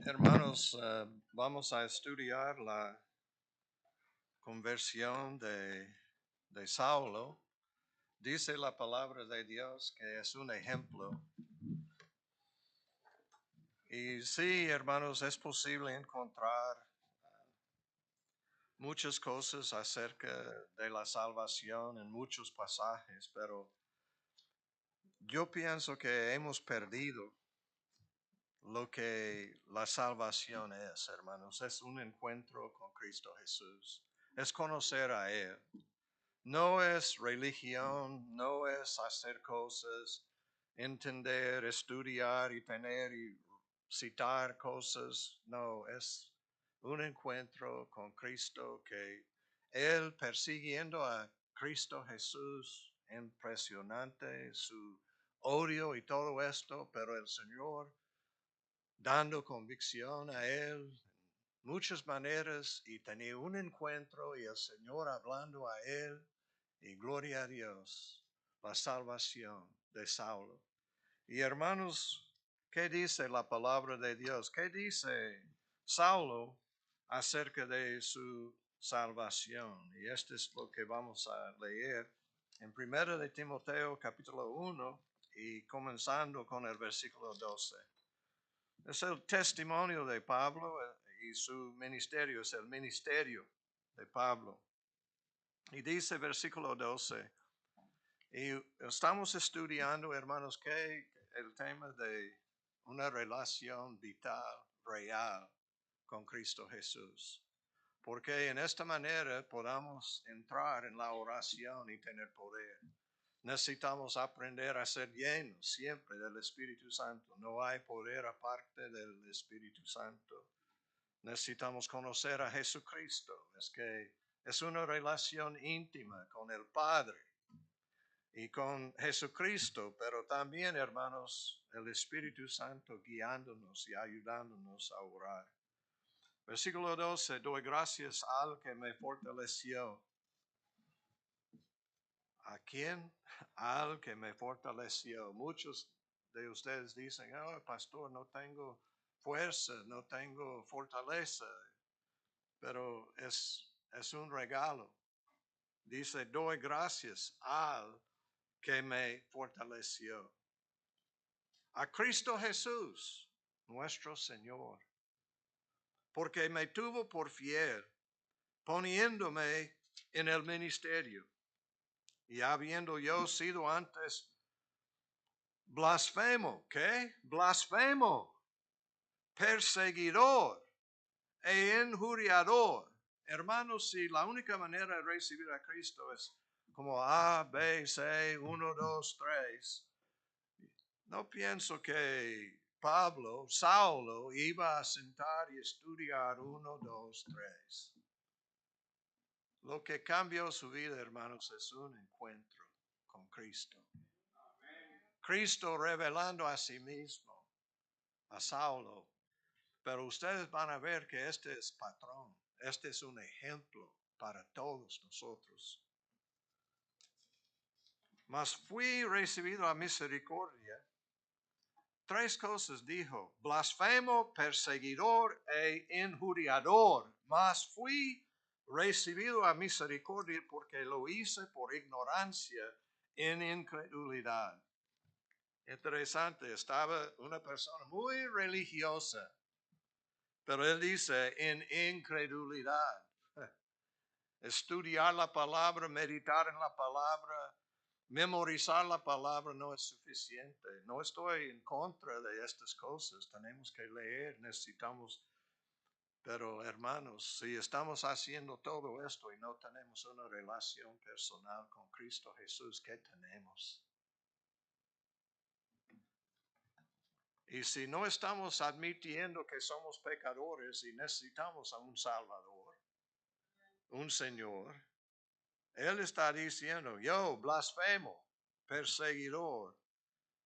Hermanos, vamos a estudiar la conversión de Saulo. Dice la palabra de Dios que es un ejemplo. Y sí, hermanos, es posible encontrar muchas cosas acerca de la salvación en muchos pasajes, pero yo pienso que hemos perdido lo que la salvación es, hermanos. Es un encuentro con Cristo Jesús. Es conocer a Él. No es religión, no es hacer cosas, entender, estudiar y tener y citar cosas. No, es un encuentro con Cristo que Él persiguiendo a Cristo Jesús, impresionante su odio y todo esto, pero el Señor dando convicción a Él muchas maneras y tenía un encuentro y el Señor hablando a Él y gloria a Dios, la salvación de Saulo. Y hermanos, ¿qué dice la palabra de Dios? ¿Qué dice Saulo acerca de su salvación? Y esto es lo que vamos a leer en 1 de Timoteo capítulo 1 y comenzando con el versículo 12. Es el testimonio de Pablo y su ministerio es el ministerio de Pablo. Y dice versículo 12, y estamos estudiando, hermanos, que el tema de una relación vital, real con Cristo Jesús. Porque en esta manera podamos entrar en la oración y tener poder. Necesitamos aprender a ser llenos siempre del Espíritu Santo. No hay poder aparte del Espíritu Santo. Necesitamos conocer a Jesucristo. Es que es una relación íntima con el Padre y con Jesucristo, pero también, hermanos, el Espíritu Santo guiándonos y ayudándonos a orar. Versículo 12, doy gracias al que me fortaleció. ¿A quién? Al que me fortaleció. Muchos de ustedes dicen, oh, pastor, no tengo fuerza, no tengo fortaleza, pero es un regalo. Dice, doy gracias al que me fortaleció. A Cristo Jesús, nuestro Señor, porque me tuvo por fiel, poniéndome en el ministerio. Y habiendo yo sido antes blasfemo, ¿qué? Blasfemo, perseguidor e injuriador. Hermanos, si la única manera de recibir a Cristo es como A, B, C, 1, 2, 3, no pienso que Saulo, iba a sentar y estudiar 1, 2, 3. Lo que cambió su vida, hermanos, es un encuentro con Cristo. Cristo revelando a sí mismo, a Saulo. Pero ustedes van a ver que este es patrón, este es un ejemplo para todos nosotros. Mas fui recibido a misericordia. Tres cosas dijo: blasfemo, perseguidor e injuriador. Mas fui recibido a misericordia porque lo hice por ignorancia, en incredulidad. Interesante, estaba una persona muy religiosa, pero él dice en incredulidad. Estudiar la palabra, meditar en la palabra, memorizar la palabra no es suficiente. No estoy en contra de estas cosas. Tenemos que leer, necesitamos. Pero hermanos, si estamos haciendo todo esto y no tenemos una relación personal con Cristo Jesús, ¿qué tenemos? Y si no estamos admitiendo que somos pecadores y necesitamos a un Salvador, un Señor, Él está diciendo, yo blasfemo, perseguidor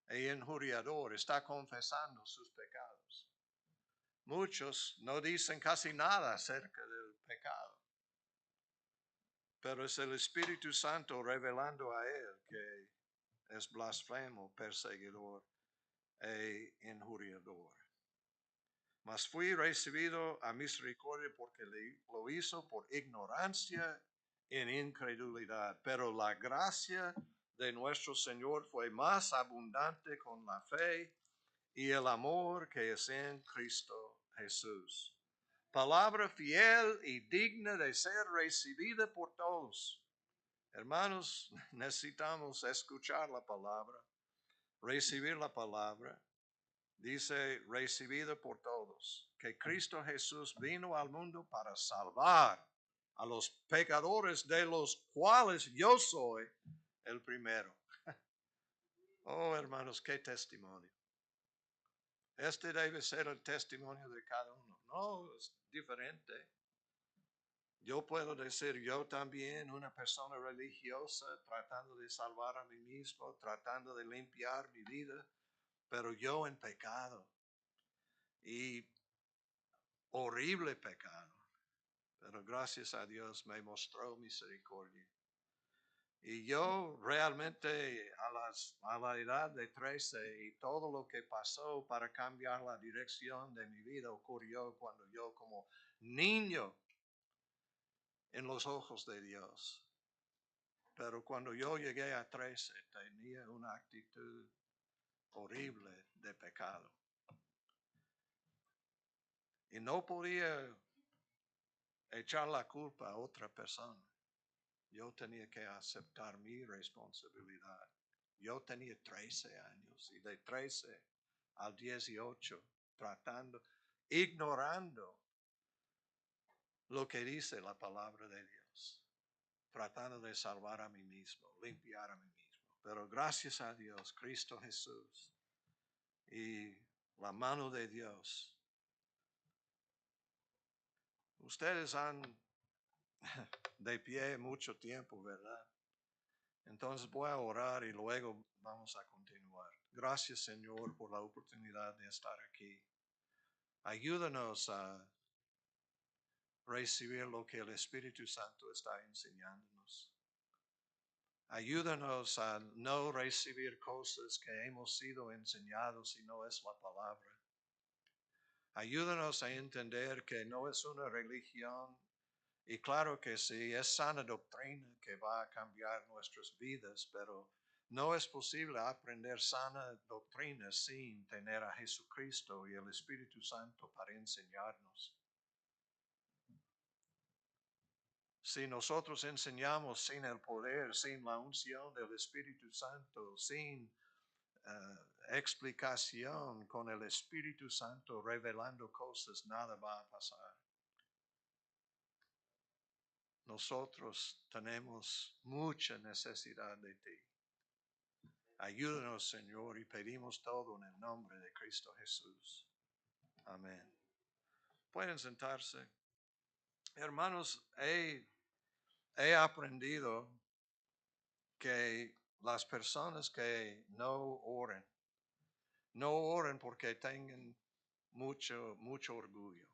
e injuriador, está confesando sus pecados. Muchos no dicen casi nada acerca del pecado, pero es el Espíritu Santo revelando a Él que es blasfemo, perseguidor e injuriador. Mas fui recibido a misericordia porque lo hizo por ignorancia en incredulidad. Pero la gracia de nuestro Señor fue más abundante con la fe y el amor que es en Cristo Jesús. Palabra fiel y digna de ser recibida por todos. Hermanos, necesitamos escuchar la palabra, recibir la palabra. Dice, recibida por todos, que Cristo Jesús vino al mundo para salvar a los pecadores, de los cuales yo soy el primero. Oh, hermanos, qué testimonio. Este debe ser el testimonio de cada uno. No, es diferente. Yo puedo decir, yo también, una persona religiosa, tratando de salvar a mí mismo, tratando de limpiar mi vida, pero yo en pecado. Y horrible pecado. Pero gracias a Dios me mostró misericordia. Y yo realmente a la edad de 13 y todo lo que pasó para cambiar la dirección de mi vida ocurrió cuando yo como niño en los ojos de Dios. Pero cuando yo llegué a 13 tenía una actitud horrible de pecado. Y no podía echar la culpa a otra persona. Yo tenía que aceptar mi responsabilidad. Yo tenía 13 años y de 13 al 18 tratando, ignorando lo que dice la palabra de Dios, tratando de salvar a mí mismo, limpiar a mí mismo. Pero gracias a Dios, Cristo Jesús y la mano de Dios. Ustedes han de pie mucho tiempo, ¿verdad? Entonces voy a orar y luego vamos a continuar. Gracias, Señor, por la oportunidad de estar aquí. Ayúdanos a recibir lo que el Espíritu Santo está enseñándonos. Ayúdanos a no recibir cosas que hemos sido enseñados si no es la palabra. Ayúdanos a entender que no es una religión. Y claro que sí, es sana doctrina que va a cambiar nuestras vidas, pero no es posible aprender sana doctrina sin tener a Jesucristo y el Espíritu Santo para enseñarnos. Si nosotros enseñamos sin el poder, sin la unción del Espíritu Santo, sin explicación con el Espíritu Santo revelando cosas, nada va a pasar. Nosotros tenemos mucha necesidad de ti. Ayúdanos, Señor, y pedimos todo en el nombre de Cristo Jesús. Amén. Pueden sentarse. Hermanos, he aprendido que las personas que no oren porque tengan mucho orgullo.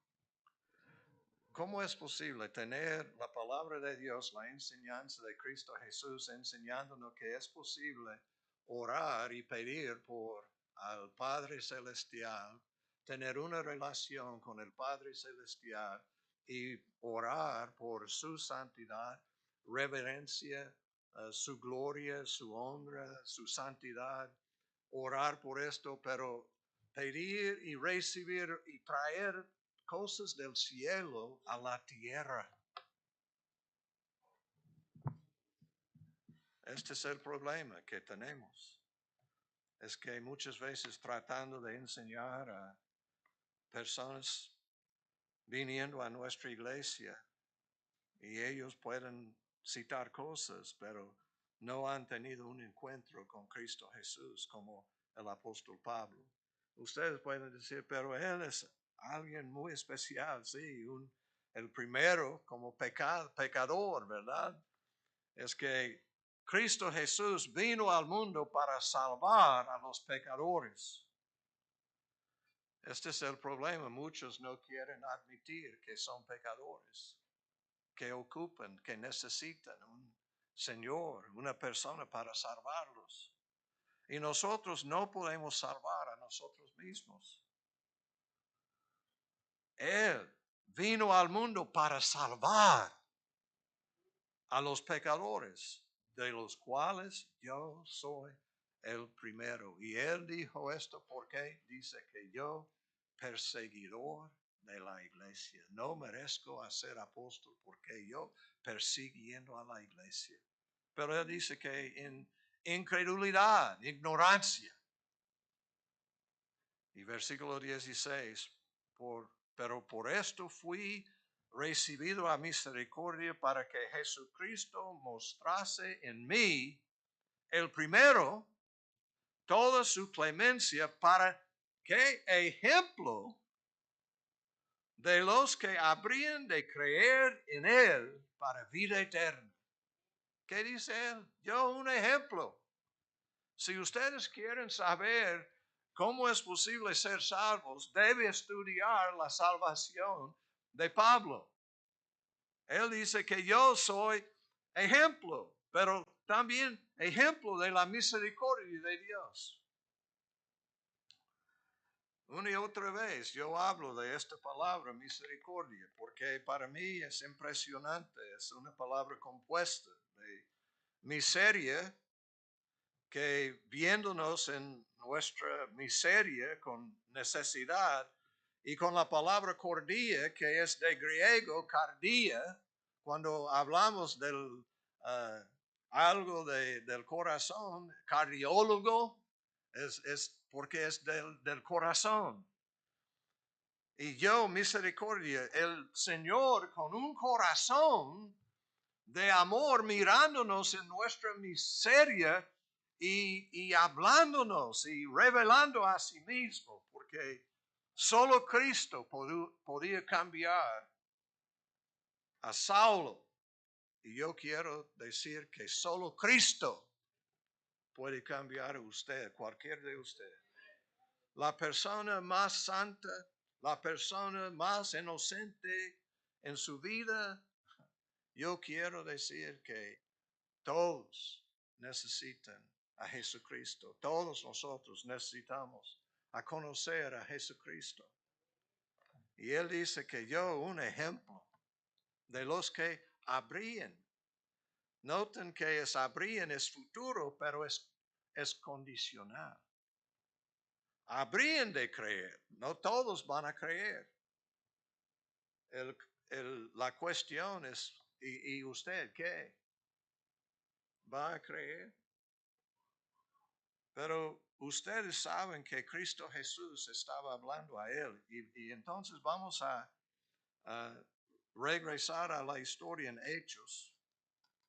¿Cómo es posible tener la palabra de Dios, la enseñanza de Cristo Jesús, enseñándonos que es posible orar y pedir por al Padre Celestial, tener una relación con el Padre Celestial y orar por su santidad, reverencia, su gloria, su honra, su santidad, orar por esto, pero pedir y recibir y traer cosas del cielo a la tierra? Este es el problema que tenemos. Es que muchas veces tratando de enseñar a personas viniendo a nuestra iglesia y ellos pueden citar cosas, pero no han tenido un encuentro con Cristo Jesús como el apóstol Pablo. Ustedes pueden decir, pero él es alguien muy especial, sí, el primero como pecador, ¿verdad? Es que Cristo Jesús vino al mundo para salvar a los pecadores. Este es el problema. Muchos no quieren admitir que son pecadores, que ocupan, que necesitan un Señor, una persona para salvarlos. Y nosotros no podemos salvar a nosotros mismos. Él vino al mundo para salvar a los pecadores, de los cuales yo soy el primero. Y él dijo esto porque dice que yo, perseguidor de la iglesia, no merezco a ser apóstol porque yo persiguiendo a la iglesia. Pero él dice que en incredulidad, ignorancia. Y versículo 16, pero por esto fui recibido a misericordia para que Jesucristo mostrase en mí el primero toda su clemencia para que ejemplo de los que habrían de creer en él para vida eterna. ¿Qué dice él? Yo un ejemplo. Si ustedes quieren saber cómo es posible ser salvos, debe estudiar la salvación de Pablo. Él dice que yo soy ejemplo, pero también ejemplo de la misericordia de Dios. Una y otra vez yo hablo de esta palabra misericordia, porque para mí es impresionante, es una palabra compuesta de miseria, que viéndonos en nuestra miseria con necesidad y con la palabra cardia, que es de griego cardia, cuando hablamos del algo del corazón, cardiólogo, es porque es del corazón. Y yo, misericordia, el Señor con un corazón de amor mirándonos en nuestra miseria y hablándonos y revelando a sí mismo, porque solo Cristo podía cambiar a Saulo. Y yo quiero decir que solo Cristo puede cambiar a usted, cualquier de ustedes. La persona más santa, la persona más inocente en su vida, yo quiero decir que todos necesitan a Jesucristo. Todos nosotros necesitamos a conocer a Jesucristo. Y él dice que yo, un ejemplo de los que habrían. Noten que es habrían, es futuro, pero es condicional. Habrían de creer, no todos van a creer. La cuestión es, ¿y usted qué? ¿Va a creer? Pero ustedes saben que Cristo Jesús estaba hablando a él. Y entonces vamos a regresar a la historia en Hechos.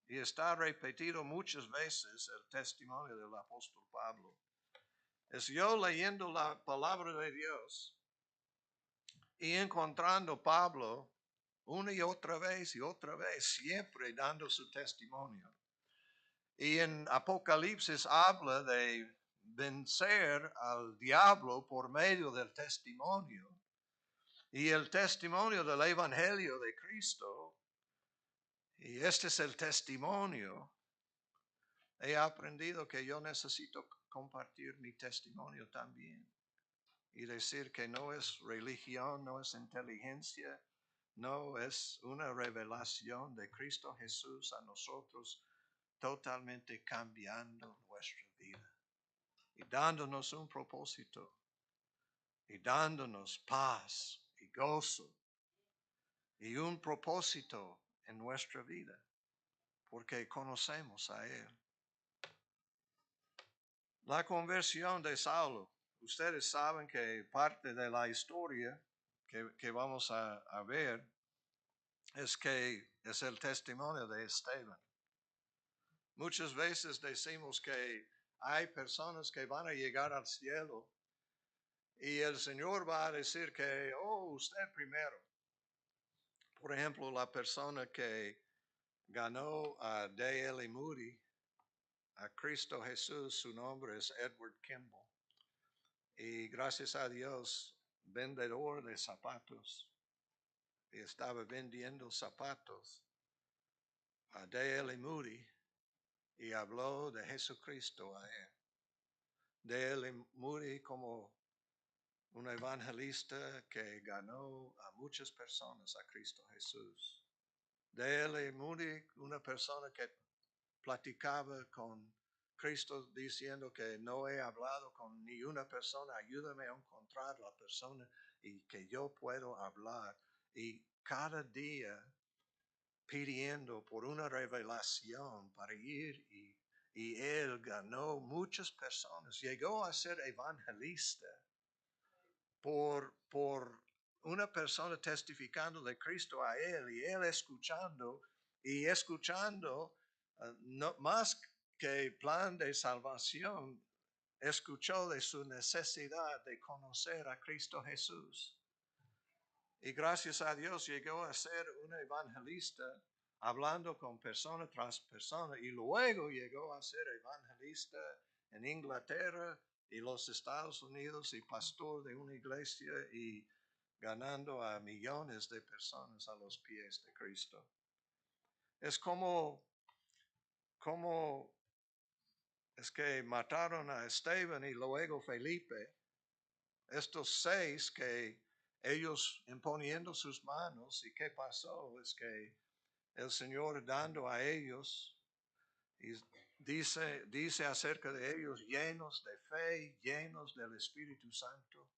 Y está repetido muchas veces el testimonio del apóstol Pablo. Es yo leyendo la palabra de Dios y encontrando Pablo una y otra vez, siempre dando su testimonio. Y en Apocalipsis habla de vencer al diablo por medio del testimonio. Y el testimonio del Evangelio de Cristo, y este es el testimonio, he aprendido que yo necesito compartir mi testimonio también. Y decir que no es religión, no es inteligencia, no es una revelación de Cristo Jesús a nosotros, totalmente cambiando nuestra vida y dándonos un propósito y dándonos paz y gozo y un propósito en nuestra vida porque conocemos a Él. La conversión de Saulo. Ustedes saben que parte de la historia que vamos a ver es que es el testimonio de Esteban. Muchas veces decimos que hay personas que van a llegar al cielo y el Señor va a decir que, oh, usted primero. Por ejemplo, la persona que ganó a D.L. Moody, a Cristo Jesús, su nombre es Edward Kimball. Y gracias a Dios, vendedor de zapatos. Y estaba vendiendo zapatos a D.L. Moody y habló de Jesucristo a él. D.L. Moody, como un evangelista que ganó a muchas personas a Cristo Jesús. D.L. Moody, una persona que platicaba con Cristo diciendo que no he hablado con ni una persona, ayúdame a encontrar la persona y que yo puedo hablar. Y cada día pidiendo por una revelación para ir y él ganó muchas personas. Llegó a ser evangelista por una persona testificando de Cristo a él y él escuchando y escuchando no, más que plan de salvación, escuchó de su necesidad de conocer a Cristo Jesús. Y gracias a Dios llegó a ser un evangelista hablando con persona tras persona y luego llegó a ser evangelista en Inglaterra y los Estados Unidos y pastor de una iglesia y ganando a millones de personas a los pies de Cristo. Es como es que mataron a Esteban y luego Felipe, estos 6 que ellos imponiendo sus manos, y qué pasó es que el Señor dando a ellos, y dice acerca de ellos, llenos de fe, llenos del Espíritu Santo.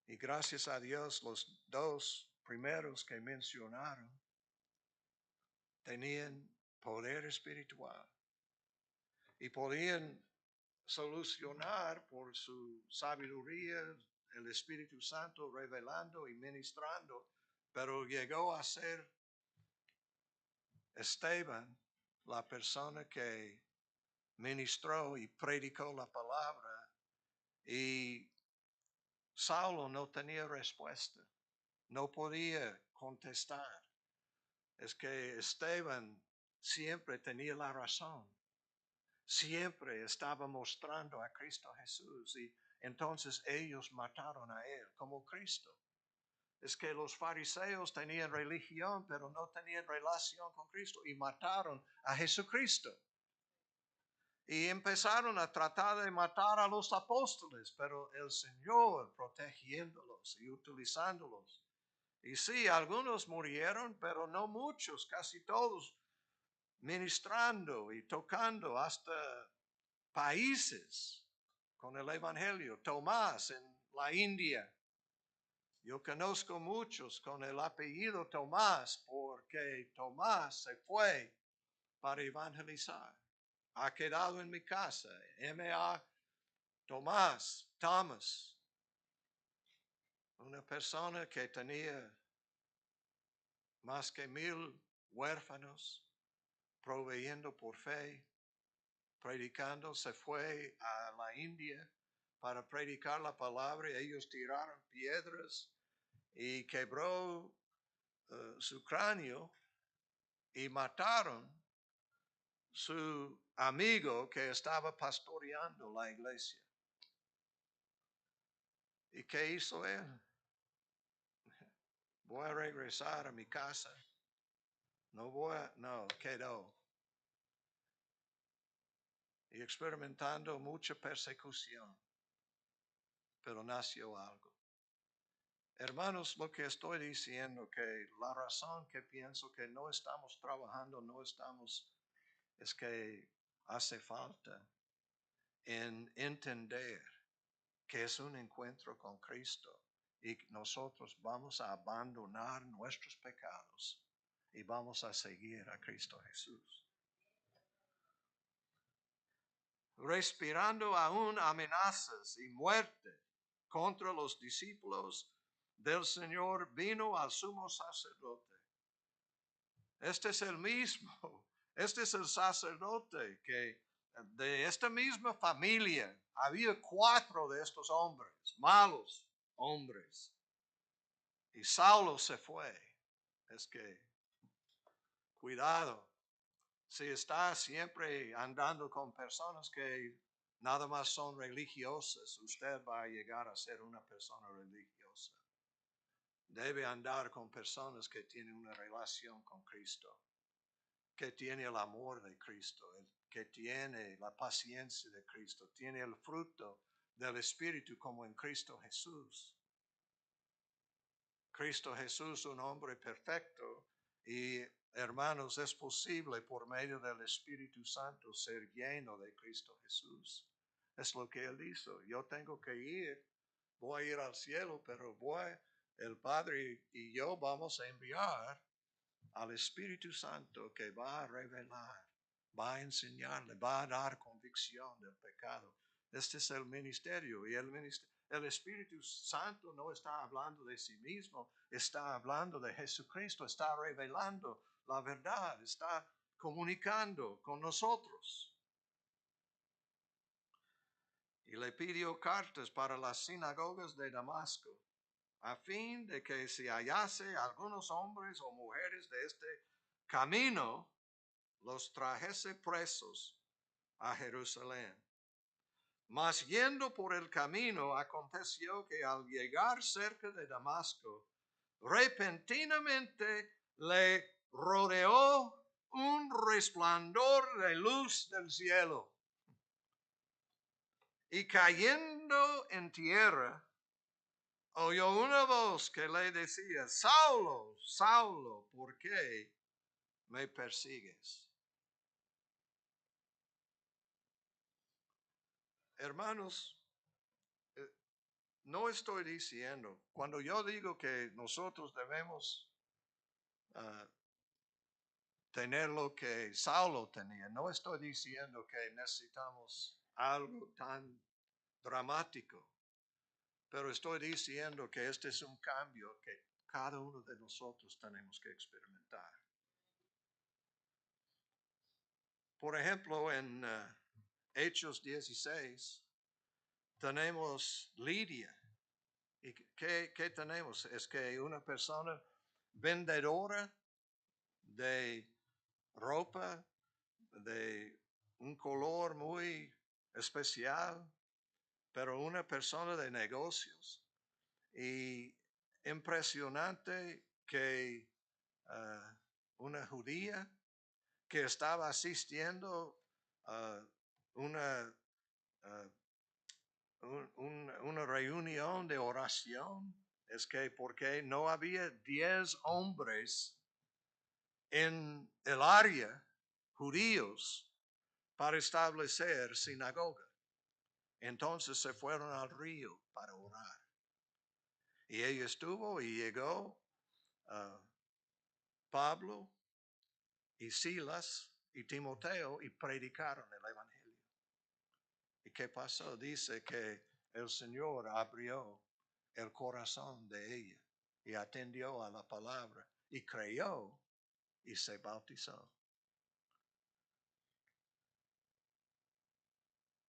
Y gracias a Dios, los 2 primeros que mencionaron tenían poder espiritual y podían solucionar por su sabiduría el Espíritu Santo revelando y ministrando, pero llegó a ser Esteban la persona que ministró y predicó la palabra y Saulo no tenía respuesta, no podía contestar. Es que Esteban siempre tenía la razón, siempre estaba mostrando a Cristo Jesús y entonces ellos mataron a él como Cristo. Es que los fariseos tenían religión, pero no tenían relación con Cristo y mataron a Jesucristo. Y empezaron a tratar de matar a los apóstoles, pero el Señor protegiéndolos y utilizándolos. Y sí, algunos murieron, pero no muchos, casi todos, ministrando y tocando hasta países con el Evangelio. Tomás en la India. Yo conozco muchos con el apellido Tomás porque Tomás se fue para evangelizar. Ha quedado en mi casa. M.A. Tomás, Thomas, una persona que tenía más que 1,000 huérfanos, proveyendo por fe, predicando, se fue a la India para predicar la palabra. Ellos tiraron piedras y quebró su cráneo y mataron su amigo que estaba pastoreando la iglesia. ¿Y qué hizo él? Voy a regresar a mi casa. No, quedó. Y experimentando mucha persecución, pero nació algo. Hermanos, lo que estoy diciendo, que la razón que pienso que no estamos trabajando, es que hace falta en entender que es un encuentro con Cristo y nosotros vamos a abandonar nuestros pecados y vamos a seguir a Cristo Jesús. Respirando aún amenazas y muerte contra los discípulos del Señor, vino al sumo sacerdote. Este es el mismo, este es el sacerdote que de esta misma familia había 4 de estos hombres, malos hombres. Y Saulo se fue. Es que, cuidado, si está siempre andando con personas que nada más son religiosas, usted va a llegar a ser una persona religiosa. Debe andar con personas que tienen una relación con Cristo, que tiene el amor de Cristo, que tiene la paciencia de Cristo, tiene el fruto del Espíritu como en Cristo Jesús. Cristo Jesús, un hombre perfecto, y hermanos, es posible por medio del Espíritu Santo ser lleno de Cristo Jesús. Es lo que Él hizo. Yo tengo que ir, voy a ir al cielo, pero el Padre y yo vamos a enviar al Espíritu Santo que va a revelar, va a enseñarle, va a dar convicción del pecado. Este es el ministerio y el Espíritu Santo no está hablando de sí mismo, está hablando de Jesucristo, está revelando la verdad, está comunicando con nosotros. Y le pidió cartas para las sinagogas de Damasco, a fin de que si hallase algunos hombres o mujeres de este camino, los trajese presos a Jerusalén. Mas yendo por el camino, aconteció que al llegar cerca de Damasco, repentinamente le rodeó un resplandor de luz del cielo. Y cayendo en tierra, oyó una voz que le decía: Saulo, Saulo, ¿por qué me persigues? Hermanos, no estoy diciendo, cuando yo digo que nosotros debemos tener lo que Saulo tenía, no estoy diciendo que necesitamos algo tan dramático, pero estoy diciendo que este es un cambio que cada uno de nosotros tenemos que experimentar. Por ejemplo, en Hechos 16 tenemos Lidia. ¿Y qué tenemos? Es que una persona vendedora de ropa de un color muy especial, pero una persona de negocios. Y impresionante que una judía que estaba asistiendo a una, una reunión de oración, es que porque no había 10 hombres en el área judíos para establecer sinagoga. Entonces se fueron al río para orar. Y ella estuvo y llegó Pablo y Silas y Timoteo y predicaron el Evangelio. ¿Y qué pasó? Dice que el Señor abrió el corazón de ella y atendió a la palabra y creyó y se bautizó.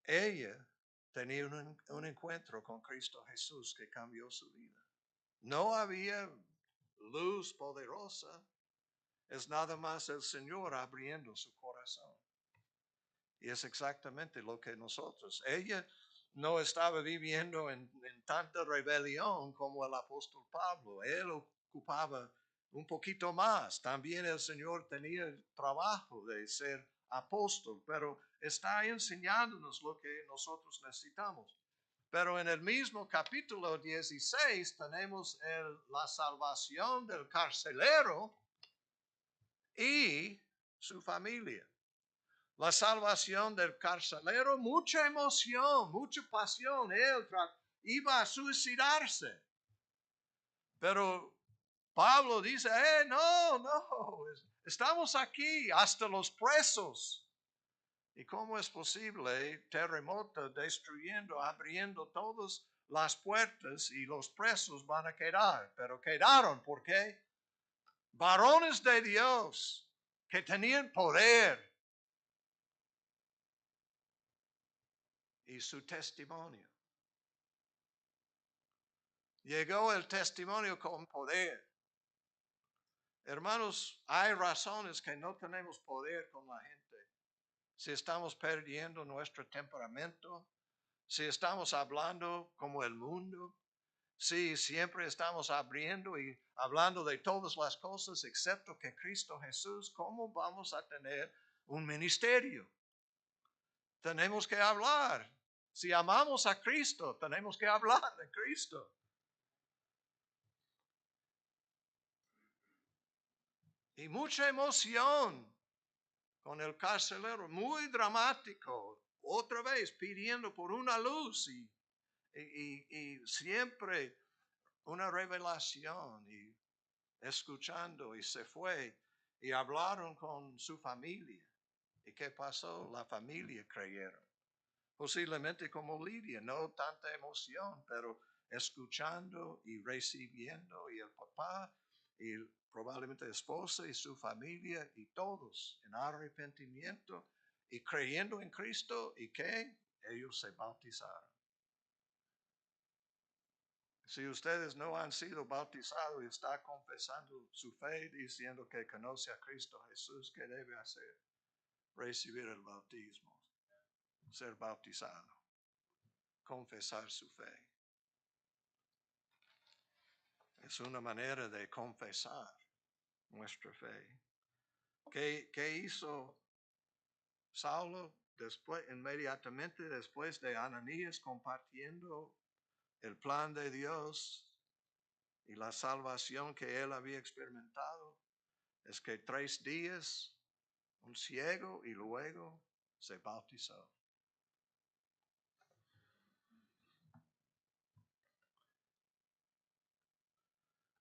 Ella tenía un encuentro con Cristo Jesús que cambió su vida. No había luz poderosa, es nada más el Señor abriendo su corazón. Y es exactamente lo que nosotros. Ella no estaba viviendo en tanta rebelión como el apóstol Pablo. Él ocupaba un poquito más. También el Señor tenía el trabajo de ser apóstol, pero está enseñándonos lo que nosotros necesitamos. Pero en el mismo capítulo 16 tenemos la salvación del carcelero y su familia. La salvación del carcelero, mucha emoción, mucha pasión. Él iba a suicidarse. Pero Pablo dice, no, estamos aquí hasta los presos. ¿Y cómo es posible terremoto destruyendo, abriendo todas las puertas y los presos van a quedar? Pero quedaron, ¿por qué? Varones de Dios que tenían poder y su testimonio. Llegó el testimonio con poder. Hermanos, hay razones que no tenemos poder con la gente. Si estamos perdiendo nuestro temperamento, si estamos hablando como el mundo, si siempre estamos abriendo y hablando de todas las cosas excepto que Cristo Jesús, ¿cómo vamos a tener un ministerio? Tenemos que hablar Si amamos a Cristo, tenemos que hablar de Cristo. Y mucha emoción con el carcelero, muy dramático, otra vez pidiendo por una luz y siempre una revelación y escuchando y se fue y hablaron con su familia. ¿Y qué pasó? La familia creyeron. Posiblemente como Lidia, no tanta emoción, pero escuchando y recibiendo y el papá y probablemente la esposa y su familia y todos en arrepentimiento y creyendo en Cristo y que ellos se bautizaron. Si ustedes no han sido bautizados y está confesando su fe diciendo que conoce a Cristo Jesús, ¿qué debe hacer? Recibir el bautismo, ser bautizado, confesar su fe. Es una manera de confesar nuestra fe. ¿Qué hizo Saulo después, inmediatamente después de Ananías compartiendo el plan de Dios y la salvación que él había experimentado? Es que 3 días, un ciego y luego se bautizó.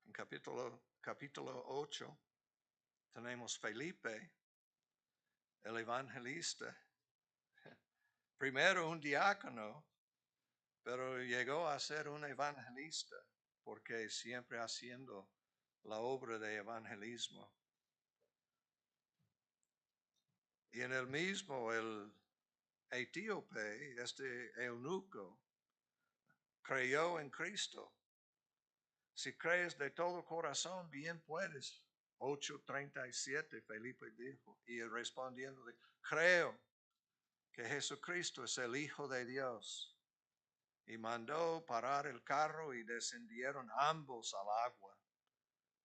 En capítulo 8 tenemos Felipe, el evangelista, primero un diácono, pero llegó a ser un evangelista porque siempre haciendo la obra de evangelismo. Y en el mismo, el etíope, eunuco, creyó en Cristo. Si crees de todo corazón, bien puedes. 8:37 Felipe dijo, y respondiendo, creo que Jesucristo es el Hijo de Dios. Y mandó parar el carro y descendieron ambos al agua,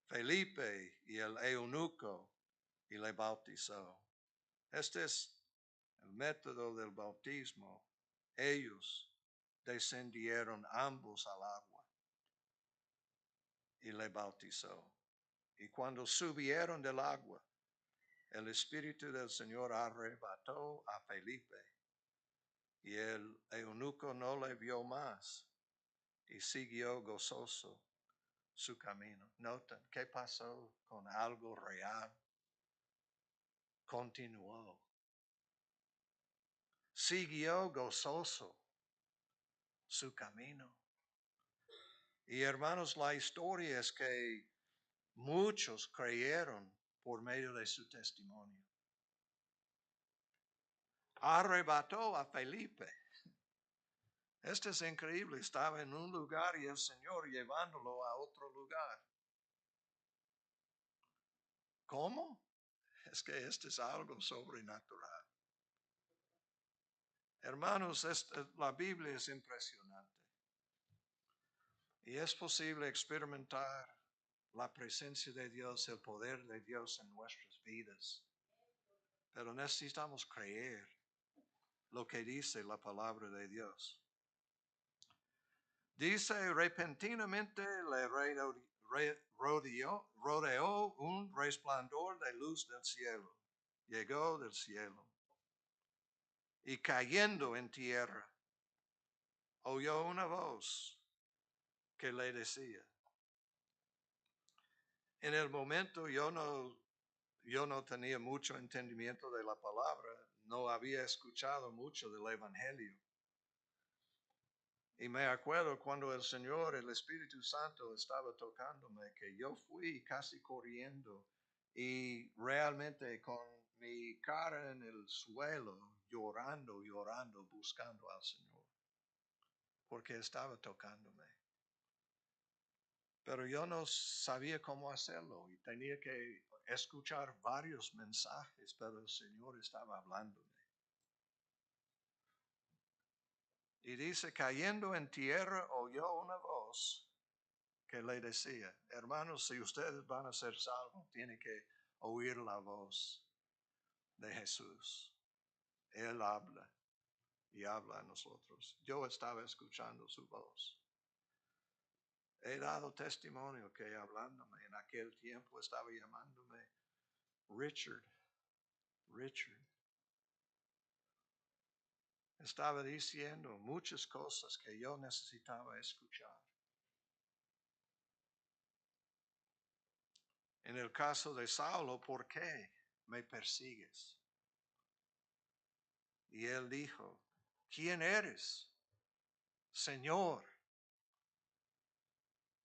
Felipe y el eunuco, y le bautizó. Este es el método del bautismo. Ellos descendieron ambos al agua y le bautizó. Y cuando subieron del agua, el Espíritu del Señor arrebató a Felipe y el eunuco no le vio más y siguió gozoso su camino. Noten qué pasó con algo real. Continuó. Siguió gozoso su camino. Y hermanos, la historia es que muchos creyeron por medio de su testimonio. Arrebató a Felipe. Esto es increíble. Estaba en un lugar y el Señor llevándolo a otro lugar. ¿Cómo? Es que esto es algo sobrenatural. Hermanos, la Biblia es impresionante. Y es posible experimentar la presencia de Dios, el poder de Dios en nuestras vidas. Pero necesitamos creer lo que dice la palabra de Dios. Dice, repentinamente le rodeó un resplandor de luz del cielo. Llegó del cielo. Y cayendo en tierra, oyó una voz que le decía. En el momento yo no tenía mucho entendimiento de la palabra, no había escuchado mucho del Evangelio. Y me acuerdo cuando el Señor, el Espíritu Santo estaba tocándome, que yo fui casi corriendo y realmente con mi cara en el suelo, llorando, buscando al Señor, porque estaba tocándome. Pero yo no sabía cómo hacerlo y tenía que escuchar varios mensajes, pero el Señor estaba hablándome. Y dice, cayendo en tierra, oyó una voz que le decía, hermanos, si ustedes van a ser salvos, tienen que oír la voz de Jesús. Él habla y habla a nosotros. Yo estaba escuchando su voz. He dado testimonio que hablándome en aquel tiempo estaba llamándome Richard. Estaba diciendo muchas cosas que yo necesitaba escuchar. En el caso de Saulo, ¿por qué me persigues? Y él dijo, ¿quién eres, Señor?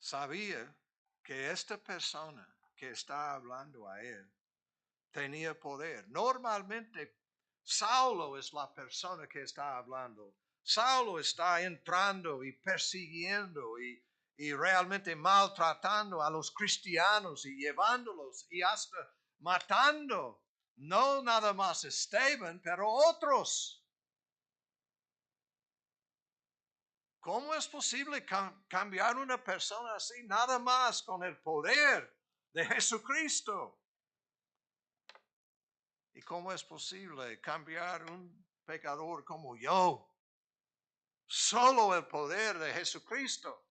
Sabía que esta persona que está hablando a él tenía poder. Normalmente, Saulo es la persona que está hablando. Saulo está entrando y persiguiendo y realmente maltratando a los cristianos y llevándolos y hasta matando. No nada más Esteban, pero otros. ¿Cómo es posible cambiar una persona así nada más con el poder de Jesucristo? ¿Y cómo es posible cambiar un pecador como yo? Solo el poder de Jesucristo.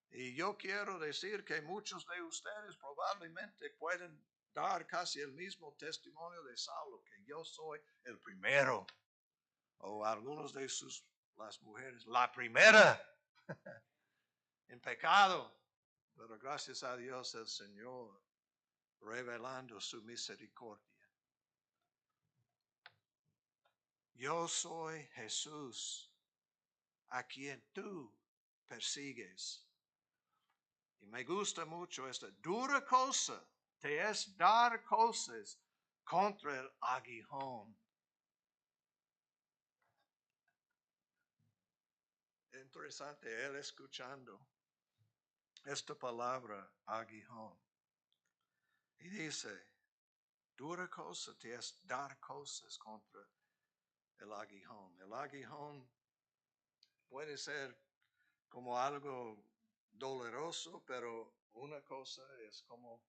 Y yo quiero decir que muchos de ustedes probablemente pueden dar casi el mismo testimonio de Saulo, que yo soy el primero. O algunos de las mujeres, la primera en pecado. Pero gracias a Dios el Señor revelando su misericordia. Yo soy Jesús a quien tú persigues. Y me gusta mucho esta dura cosa, te es dar cosas contra el aguijón. Interesante, él escuchando esta palabra aguijón. Y dice, dura cosa te es dar cosas contra el aguijón. El aguijón puede ser como algo doloroso, pero una cosa es como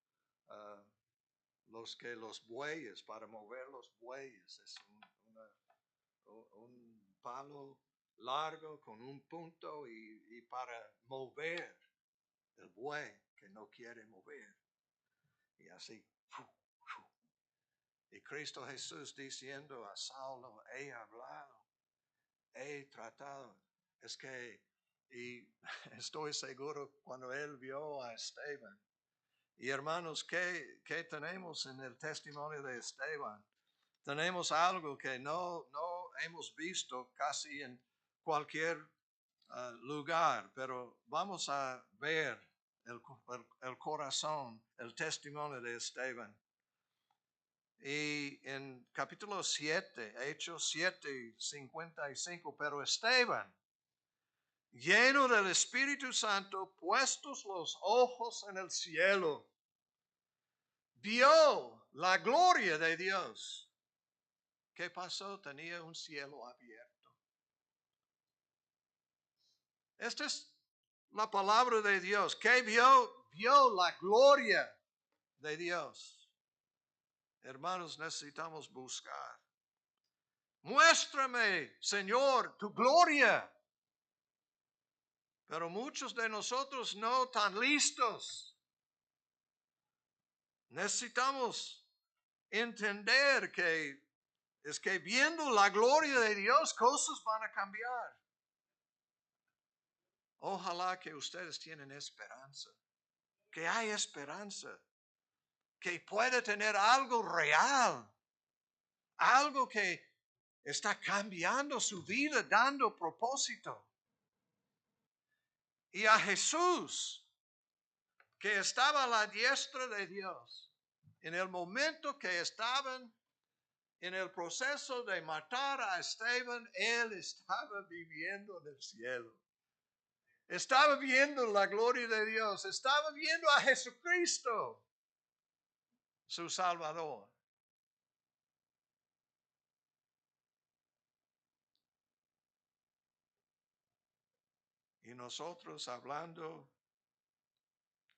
los bueyes, para mover los bueyes, es un palo largo con un punto y para mover el buey que no quiere mover. Y así. Y Cristo Jesús diciendo a Saulo, he hablado, he tratado. Es que, y estoy seguro cuando él vio a Esteban. Y hermanos, ¿qué tenemos en el testimonio de Esteban? Tenemos algo que no hemos visto casi en cualquier lugar, pero vamos a ver el corazón, el testimonio de Esteban. Y en capítulo 7, Hechos 7:55, pero Esteban, lleno del Espíritu Santo, puestos los ojos en el cielo, vio la gloria de Dios. ¿Qué pasó? Tenía un cielo abierto. Esta es la palabra de Dios. ¿Qué vio? Vio la gloria de Dios. Hermanos, necesitamos buscar. Muéstrame, Señor, tu gloria. Pero muchos de nosotros no tan listos. Necesitamos entender que es que viendo la gloria de Dios, cosas van a cambiar. Ojalá que ustedes tienen esperanza, que hay esperanza, que puede tener algo real, algo que está cambiando su vida, dando propósito. Y a Jesús, que estaba a la diestra de Dios, en el momento que estaban en el proceso de matar a Esteban, él estaba viviendo en el cielo. Estaba viendo la gloria de Dios, estaba viendo a Jesucristo, su Salvador. Y nosotros hablando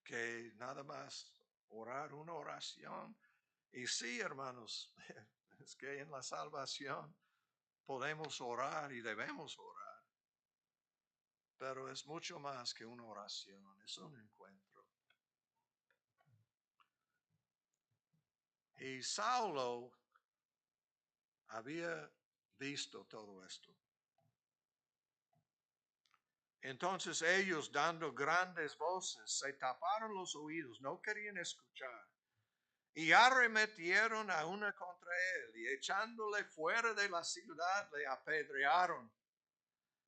que nada más orar una oración. Y sí, hermanos, es que en la salvación podemos orar y debemos orar, pero es mucho más que una oración, es un encuentro. Y Saulo había visto todo esto. Entonces ellos, dando grandes voces, se taparon los oídos, no querían escuchar. Y arremetieron a una contra él, y echándole fuera de la ciudad, le apedrearon.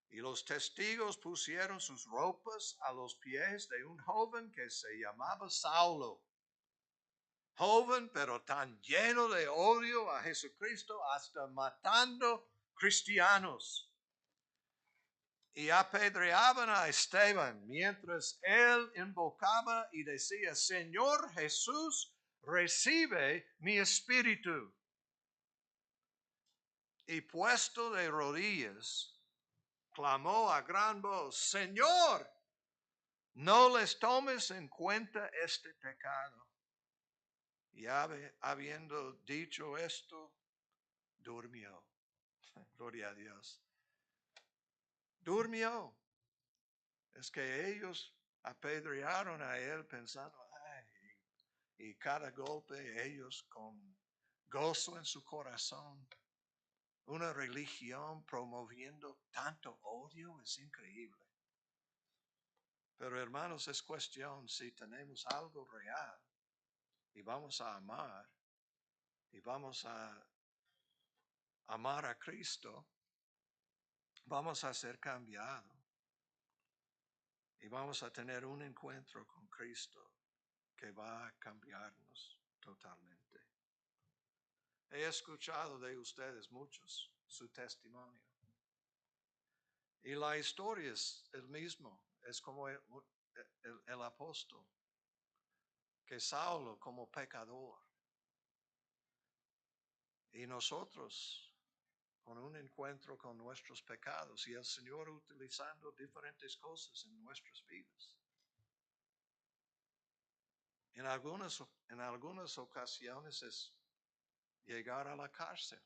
Y los testigos pusieron sus ropas a los pies de un joven que se llamaba Saulo. Joven, pero tan lleno de odio a Jesucristo, hasta matando cristianos. Y apedreaban a Esteban mientras él invocaba y decía: Señor Jesús, recibe mi espíritu. Y puesto de rodillas, clamó a gran voz: Señor, no les tomes en cuenta este pecado. Y habiendo dicho esto, durmió. Gloria a Dios. Durmió. Es que ellos apedrearon a él pensando, ay, y cada golpe ellos con gozo en su corazón. Una religión promoviendo tanto odio es increíble. Pero hermanos, es cuestión si tenemos algo real y vamos a amar y vamos a amar a Cristo, vamos a ser cambiados y vamos a tener un encuentro con Cristo que va a cambiarnos totalmente. He escuchado de ustedes muchos su testimonio. Y la historia es el mismo, es como el apóstol, que Saulo como pecador. Y nosotros con un encuentro con nuestros pecados y el Señor utilizando diferentes cosas en nuestras vidas. En algunas ocasiones es llegar a la cárcel.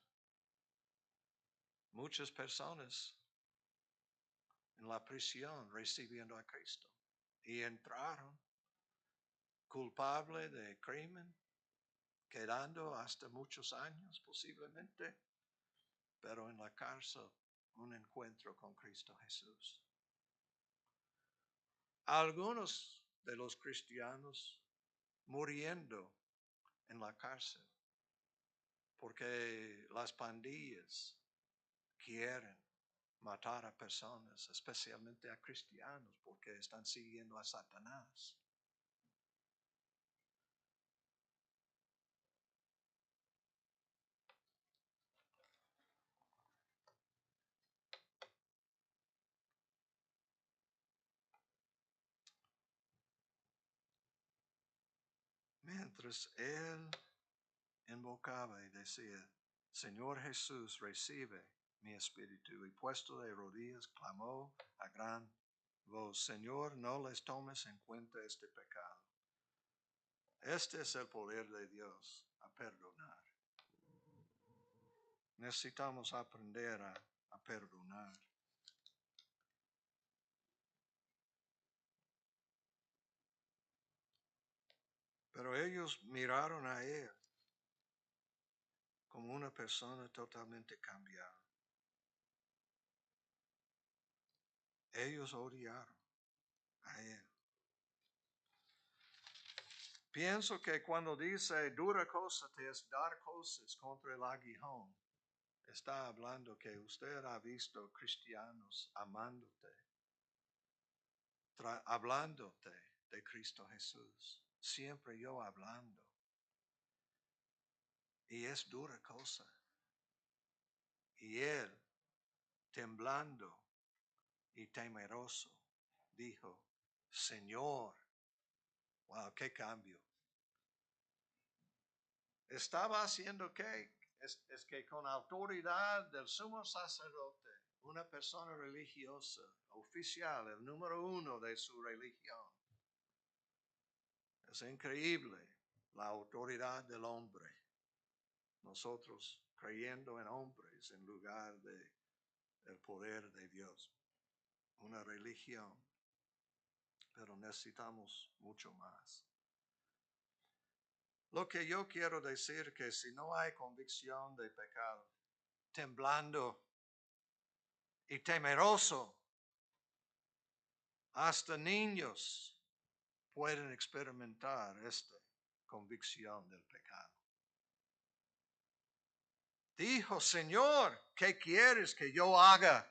Muchas personas en la prisión recibiendo a Cristo y entraron culpable de crimen, quedando hasta muchos años posiblemente, pero en la cárcel un encuentro con Cristo Jesús. Algunos de los cristianos muriendo en la cárcel porque las pandillas quieren matar a personas, especialmente a cristianos, porque están siguiendo a Satanás. Mientras él invocaba y decía: Señor Jesús, recibe mi espíritu, y puesto de rodillas clamó a gran voz: Señor, no les tomes en cuenta este pecado. Este es el poder de Dios a perdonar. Necesitamos aprender a perdonar. Pero ellos miraron a él como una persona totalmente cambiada. Ellos odiaron a él. Pienso que cuando dice dura cosa te es dar cosas contra el aguijón, está hablando que usted ha visto cristianos amándote, hablándote de Cristo Jesús, siempre yo hablando. Y es dura cosa. Y él, temblando y temeroso, dijo: Señor. Wow, qué cambio. Estaba haciendo qué? Es que con autoridad del sumo sacerdote, una persona religiosa, oficial, el número uno de su religión. Es increíble la autoridad del hombre. nosotros creyendo en hombres en lugar de el poder de Dios. Una religión, pero necesitamos mucho más. Lo que yo quiero decir que si no hay convicción de pecado, temblando y temeroso, hasta niños pueden experimentar esta convicción del pecado. Dijo, Señor, ¿qué quieres que yo haga?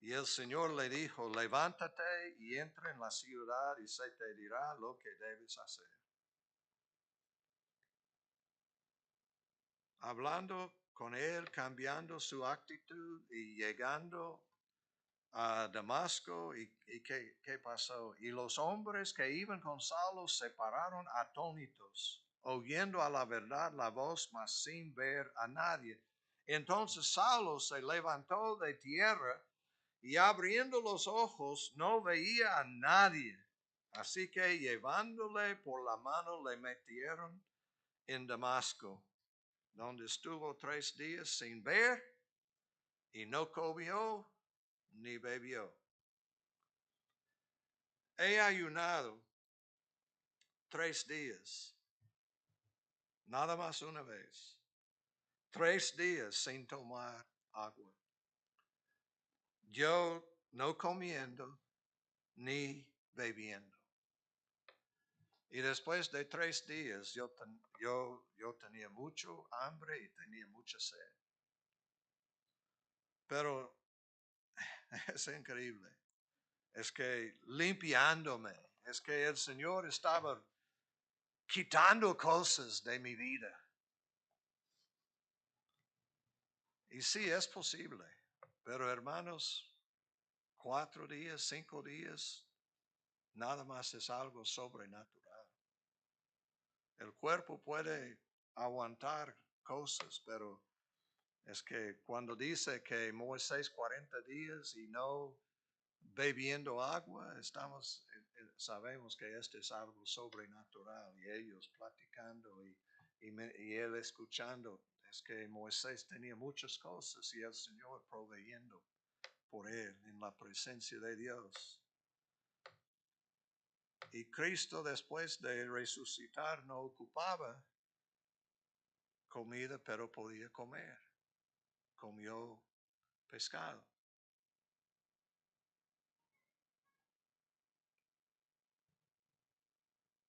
Y el Señor le dijo, levántate y entra en la ciudad y se te dirá lo que debes hacer. Hablando con él, cambiando su actitud y llegando a Damasco. ¿Y qué pasó? Y los hombres que iban con Saulo se pararon atónitos, oyendo a la verdad la voz, mas sin ver a nadie. Entonces Saulo se levantó de tierra y abriendo los ojos no veía a nadie. Así que llevándole por la mano le metieron en Damasco, donde estuvo 3 días sin ver y no comió ni bebió. He ayunado 3 días, nada más una vez. 3 días sin tomar agua. Yo no comiendo ni bebiendo. Y después de 3 días yo tenía mucho hambre y tenía mucha sed. Pero es increíble. Es que limpiándome, es que el Señor estaba quitando cosas de mi vida. Y sí, es posible. Pero hermanos, 4 días, 5 días, nada más es algo sobrenatural. El cuerpo puede aguantar cosas, pero es que cuando dice que Moisés 40 días y no bebiendo agua, sabemos que esto es algo sobrenatural y ellos platicando y él escuchando. Es que Moisés tenía muchas cosas y el Señor proveyendo por él en la presencia de Dios. Y Cristo después de resucitar no ocupaba comida, pero podía comer. Comió pescado.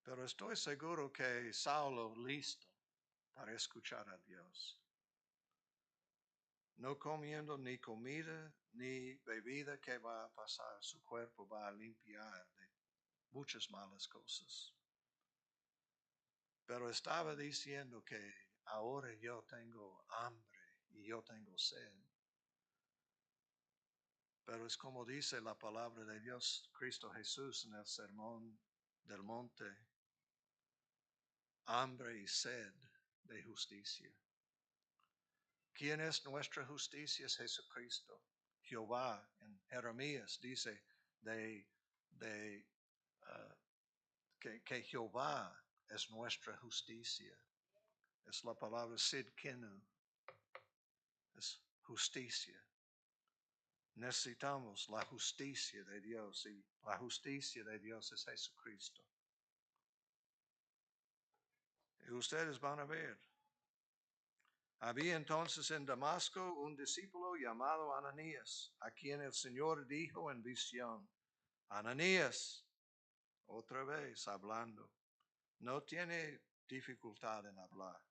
Pero estoy seguro que Saulo listo para escuchar a Dios. No comiendo ni comida ni bebida, ¿qué va a pasar? Su cuerpo va a limpiar de muchas malas cosas. Pero estaba diciendo que ahora yo tengo hambre y yo tengo sed. Pero es como dice la palabra de Dios, Cristo Jesús en el sermón del monte, hambre y sed de justicia. ¿Quién es nuestra justicia? Es Jesucristo. Jehová en Jeremías dice que Jehová es nuestra justicia. Es la palabra sidkenu. Es justicia. Necesitamos la justicia de Dios y la justicia de Dios es Jesucristo. Y ustedes van a ver. Había entonces en Damasco un discípulo llamado Ananías, a quien el Señor dijo en visión, Ananías, otra vez hablando, no tiene dificultad en hablar.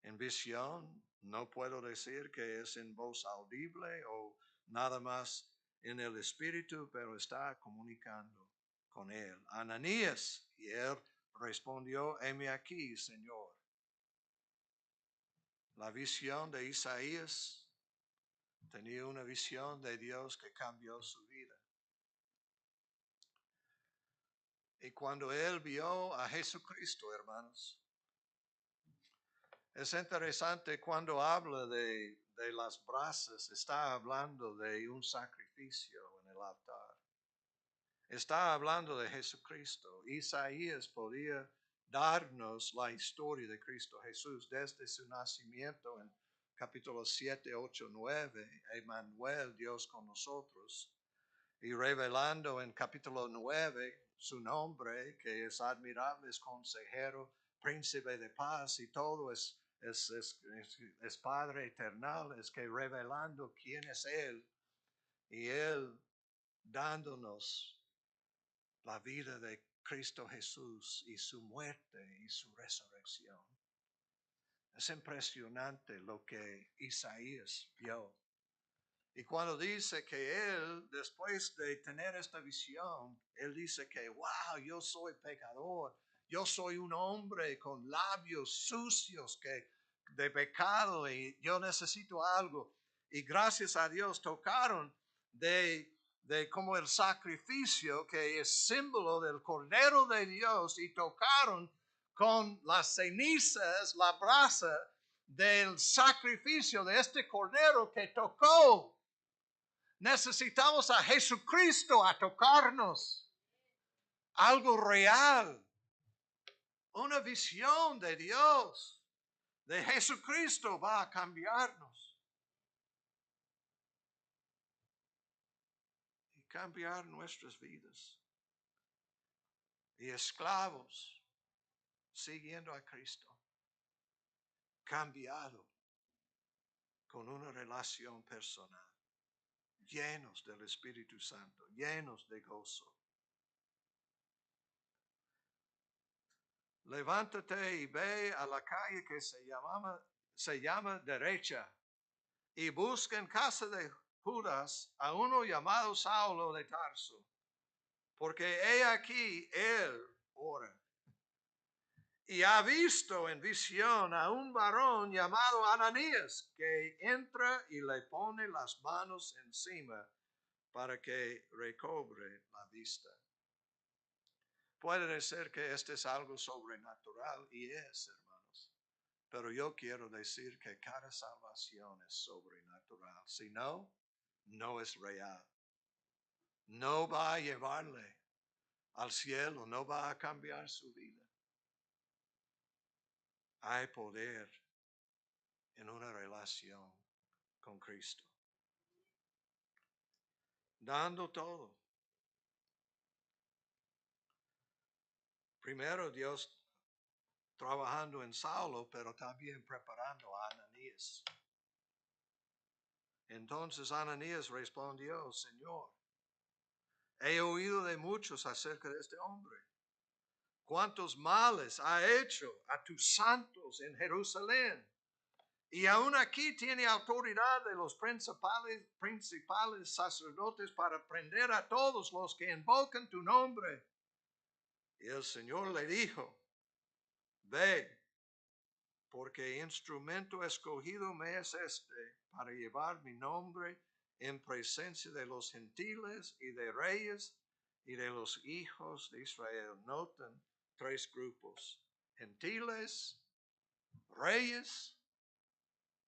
En visión no puedo decir que es en voz audible o nada más en el espíritu, pero está comunicando con él. Ananías, y él respondió, heme aquí, Señor. La visión de Isaías tenía una visión de Dios que cambió su vida. Y cuando él vio a Jesucristo, hermanos, es interesante cuando habla de las brasas, está hablando de un sacrificio en el altar. Está hablando de Jesucristo. Isaías podía darnos la historia de Cristo Jesús desde su nacimiento en capítulo 7, 8, 9, Emmanuel, Dios con nosotros, y revelando en capítulo 9 su nombre, que es admirable, es consejero, príncipe de paz, y todo es Padre eternal, es que revelando quién es Él, y Él dándonos la vida de Cristo Jesús y su muerte y su resurrección. Es impresionante lo que Isaías vio. Y cuando dice que él, después de tener esta visión, él dice que, wow, yo soy pecador, yo soy un hombre con labios sucios de pecado y yo necesito algo. Y gracias a Dios tocaron de como el sacrificio que es símbolo del Cordero de Dios y tocaron con las cenizas, la brasa del sacrificio de este Cordero que tocó. Necesitamos a Jesucristo a tocarnos. Algo real. Una visión de Dios, de Jesucristo va a cambiarnos. Y cambiar nuestras vidas. Y esclavos, siguiendo a Cristo. Cambiado con una relación personal. Llenos del Espíritu Santo, llenos de gozo. Levántate y ve a la calle que se llama derecha y busca en casa de Judas a uno llamado Saulo de Tarso, porque he aquí él ora. Y ha visto en visión a un varón llamado Ananías que entra y le pone las manos encima para que recobre la vista. Puede ser que este es algo sobrenatural y es, hermanos. Pero yo quiero decir que cada salvación es sobrenatural. Si no, no es real. No va a llevarle al cielo, no va a cambiar su vida. Hay poder en una relación con Cristo. Dando todo. Primero Dios trabajando en Saulo, pero también preparando a Ananías. Entonces Ananías respondió, Señor, he oído de muchos acerca de este hombre. Cuántos males ha hecho a tus santos en Jerusalén. Y aún aquí tiene autoridad de los principales sacerdotes para prender a todos los que invocan tu nombre. Y el Señor le dijo, ve, porque instrumento escogido me es este para llevar mi nombre en presencia de los gentiles y de reyes y de los hijos de Israel. Noten 3 grupos: gentiles, reyes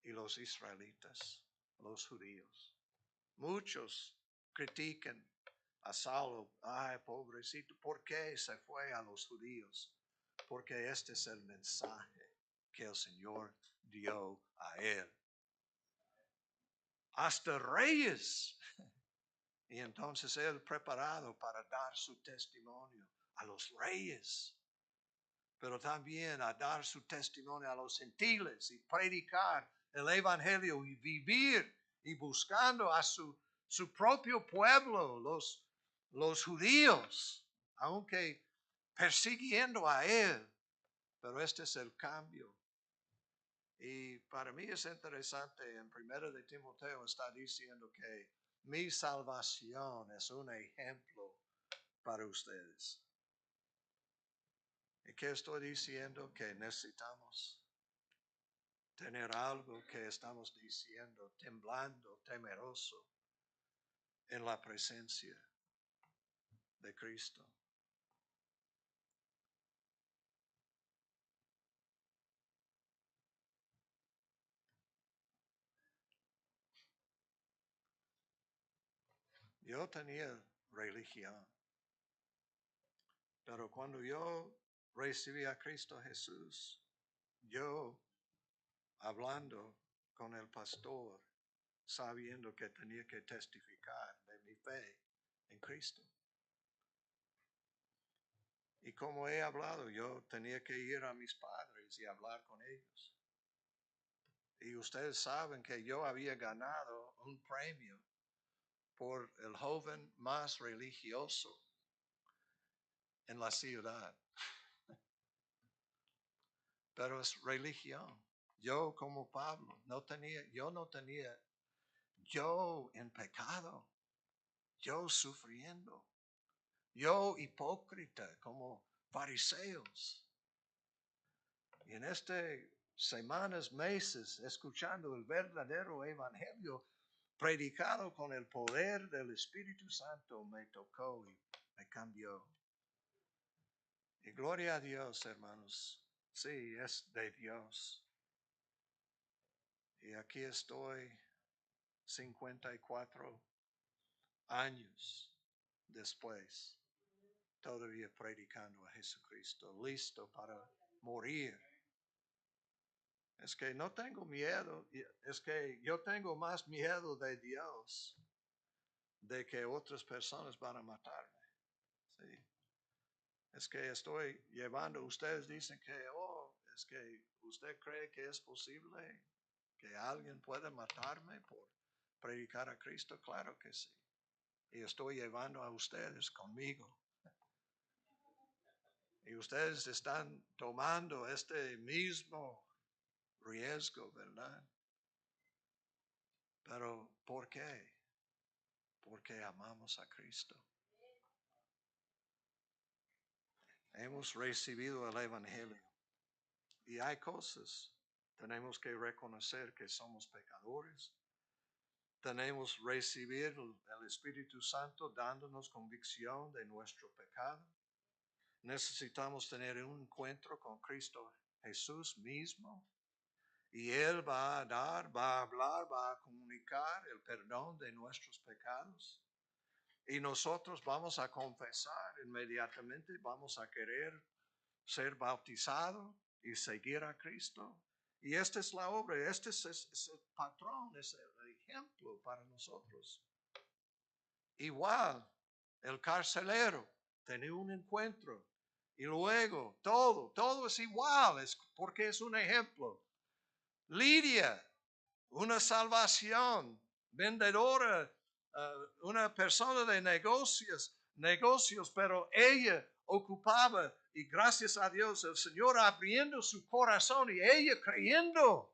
y los israelitas, los judíos. Muchos critican a Saulo, ay, pobrecito, ¿por qué se fue a los judíos? Porque este es el mensaje que el Señor dio a él. Hasta reyes. Y entonces él preparado para dar su testimonio a los reyes, pero también a dar su testimonio a los gentiles y predicar el evangelio y vivir y buscando a su propio pueblo, los judíos, aunque persiguiendo a él. Pero este es el cambio. Y para mí es interesante, en 1 de Timoteo está diciendo que mi salvación es un ejemplo para ustedes. ¿Y qué estoy diciendo? Que necesitamos tener algo que estamos diciendo, temblando, temeroso, en la presencia de Cristo. Yo tenía religión, pero cuando yo recibí a Cristo Jesús, yo hablando con el pastor, sabiendo que tenía que testificar de mi fe en Cristo. Y como he hablado, yo tenía que ir a mis padres y hablar con ellos. Y ustedes saben que yo había ganado un premio por el joven más religioso en la ciudad. Pero es religión. Yo como Pablo yo en pecado, yo sufriendo, yo hipócrita como fariseos. Y en este semanas, meses, escuchando el verdadero evangelio predicado con el poder del Espíritu Santo, me tocó y me cambió. Y gloria a Dios, hermanos. Sí, es de Dios. Y aquí estoy 54 años después, todavía predicando a Jesucristo, listo para morir. Es que no tengo miedo, es que yo tengo más miedo de Dios de que otras personas van a matarme. Sí. Es que estoy llevando, ustedes dicen que, es que usted cree que es posible que alguien pueda matarme por predicar a Cristo. Claro que sí. Y estoy llevando a ustedes conmigo. Y ustedes están tomando este mismo riesgo, ¿verdad? Pero ¿por qué? Porque amamos a Cristo. Hemos recibido el Evangelio. Y hay cosas. Tenemos que reconocer que somos pecadores. Tenemos que recibir el Espíritu Santo dándonos convicción de nuestro pecado. Necesitamos tener un encuentro con Cristo Jesús mismo. Y Él va a dar, va a hablar, va a comunicar el perdón de nuestros pecados. Y nosotros vamos a confesar inmediatamente, vamos a querer ser bautizados y seguir a Cristo. Y esta es la obra, este es el patrón, es el ejemplo para nosotros. Igual, el carcelero tenía un encuentro y luego todo es igual, es porque es un ejemplo. Lidia, una salvación, vendedora, una persona de negocios, pero ella ocupaba, y gracias a Dios, el Señor abriendo su corazón y ella creyendo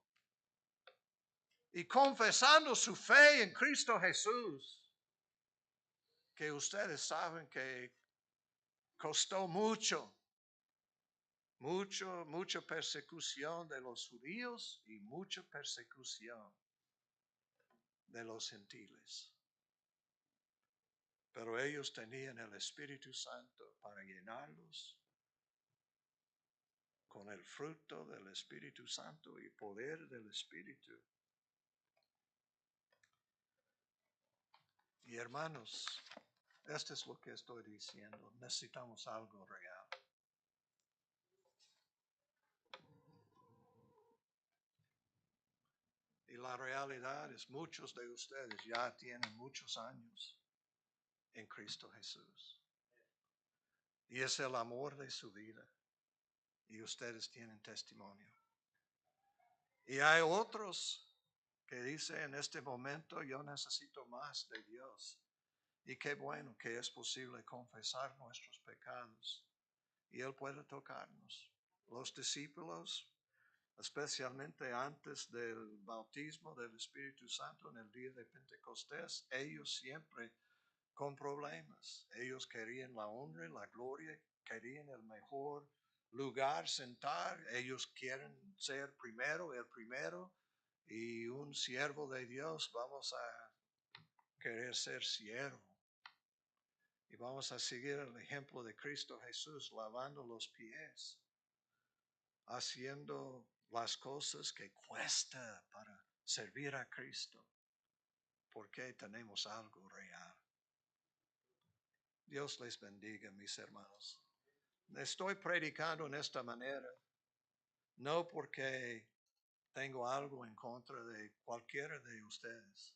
y confesando su fe en Cristo Jesús, que ustedes saben que costó mucha persecución de los judíos y mucha persecución de los gentiles. Pero ellos tenían el Espíritu Santo para llenarlos con el fruto del Espíritu Santo y poder del Espíritu. Y hermanos, esto es lo que estoy diciendo. Necesitamos algo real. Y la realidad es muchos de ustedes ya tienen muchos años en Cristo Jesús. Y es el amor de su vida. Y ustedes tienen testimonio. Y hay otros que dicen en este momento yo necesito más de Dios. Y qué bueno que es posible confesar nuestros pecados. Y Él puede tocarnos. Los discípulos, especialmente antes del bautismo del Espíritu Santo en el día de Pentecostés, ellos siempre con problemas. Ellos querían la honra, la gloria, querían el mejor lugar sentar. Ellos quieren ser el primero. Y un siervo de Dios, vamos a querer ser siervo. Y vamos a seguir el ejemplo de Cristo Jesús, lavando los pies, haciendo las cosas que cuesta para servir a Cristo, porque tenemos algo real. Dios les bendiga, mis hermanos. estoy predicando en esta manera, no porque tengo algo en contra de cualquiera de ustedes.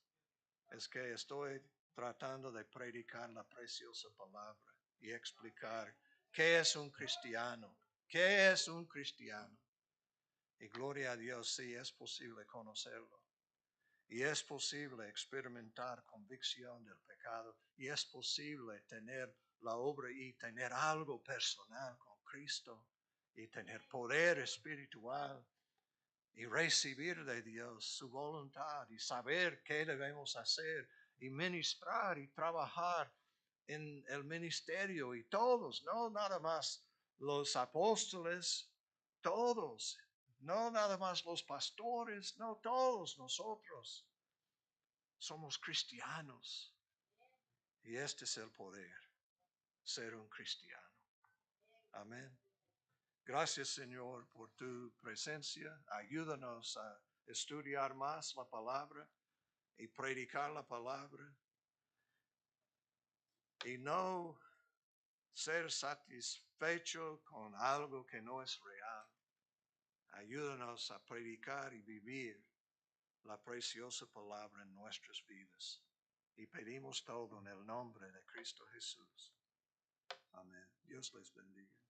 Es que estoy tratando de predicar la preciosa palabra y explicar qué es un cristiano, qué es un cristiano. Y gloria a Dios, sí es posible conocerlo. Y es posible experimentar convicción del pecado. Y es posible tener la obra y tener algo personal con Cristo. Y tener poder espiritual. Y recibir de Dios su voluntad. Y saber qué debemos hacer. Y ministrar y trabajar en el ministerio. Y todos, no nada más los apóstoles, todos. No nada más los pastores, no todos nosotros. Somos cristianos. Y este es el poder, ser un cristiano. Amén. Gracias, Señor, por tu presencia. Ayúdanos a estudiar más la palabra y predicar la palabra. Y no ser satisfecho con algo que no es real. Ayúdanos a predicar y vivir la preciosa palabra en nuestras vidas. Y pedimos todo en el nombre de Cristo Jesús. Amén. Dios les bendiga.